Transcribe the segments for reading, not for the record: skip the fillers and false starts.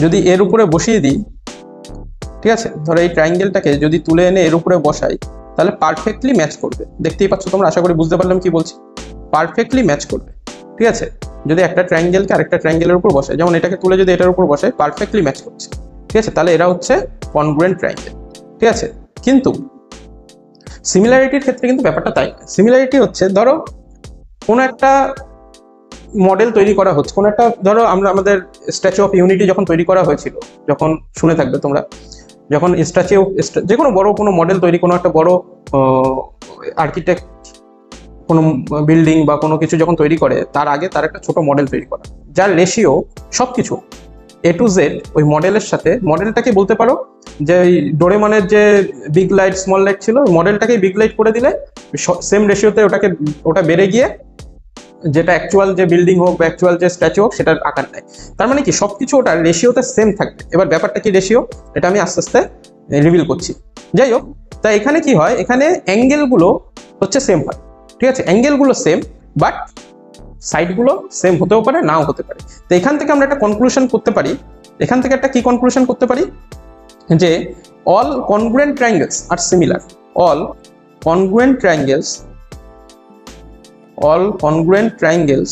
যদি এর উপরে বসিয়ে দিই, ঠিক আছে, ধরো এই ট্রায়াঙ্গেলটাকে যদি তুলে এনে এর উপরে বসাই, তাহলে পারফেক্টলি ম্যাচ করবে। দেখতেই পাচ্ছ তোমরা, আশা করি বুঝতে পারলাম কি বলছি। পারফেক্টলি ম্যাচ করবে, ঠিক আছে। যদি একটা ট্রায়াঙ্গেলকে আরেকটা ট্রায়াঙ্গেলের উপর বসাই, যেমন এটাকে তুলে যদি এটার উপর বসাই, পারফেক্টলি ম্যাচ করছে, ঠিক আছে, তাহলে এরা হচ্ছে কনগ্রুয়েন্ট ট্রায়াঙ্গেল, ঠিক আছে। কিন্তু সিমিলারিটির ক্ষেত্রে কিন্তু ব্যাপারটা তাই না। সিমিলারিটি হচ্ছে, ধরো কোনো একটা মডেল তৈরি করা হচ্ছে, কোনো একটা, ধরো আমরা আমাদের স্ট্যাচু অফ ইউনিটি যখন তৈরি করা হয়েছিল, যখন শুনে থাকবে তোমরা, যখন স্ট্যাচু, যে কোনো বড় কোনো মডেল তৈরি, কোনো একটা বড় আর্কিটেক্ট কোনো বিল্ডিং বা কোনো কিছু যখন তৈরি করে, তার আগে তার একটা ছোট মডেল তৈরি করা, যার রেশিও সব কিছু A to Z ওই মডেলের সাথে, মডেলটাকে বলতে পারো যে ওই ডোরেমনের যে বিগ লাইট স্মল লাইট ছিল, মডেলটাকে বিগ লাইট করে দিলে সেম রেশিওতে ওটা বেড়ে গিয়ে যেটা অ্যাকচুয়াল যে বিল্ডিং হোক বা অ্যাকচুয়াল যে স্ট্যাচু হোক সেটার আকার নেয়। তার মানে কি সবকিছু ওটার রেশিওতে সেম থাকবে। এবার ব্যাপারটা কি রেশিও, এটা আমি আস্তে আস্তে রিভিল করছি। যাই হোক, তাই এখানে কি হয়, এখানে অ্যাঙ্গেলগুলো হচ্ছে সেম হয়, ঠিক আছে, অ্যাঙ্গেলগুলো সেম, বাট সাইডগুলো সেম হতেও পারে, নাও হতে পারে। তো এখান থেকে আমরা একটা কনক্লুশন করতে পারি, এখান থেকে একটা কি কনক্লুশন করতে পারি, যে all congruent triangles are similar, all congruent triangles, all congruent triangles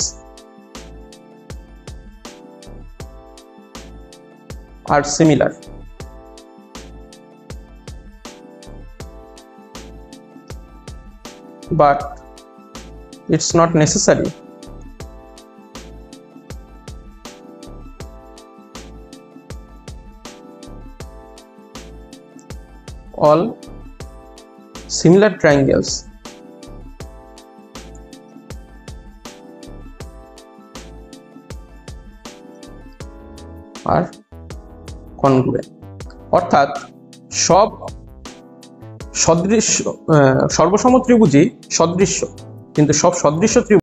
are similar, but it's not necessary all similar triangles R congruent. অর্থাৎ সব সদৃশ্য, সর্বসম ত্রিভুজই সদৃশ্য, কিন্তু সব সদৃশ্য ত্রিভুজ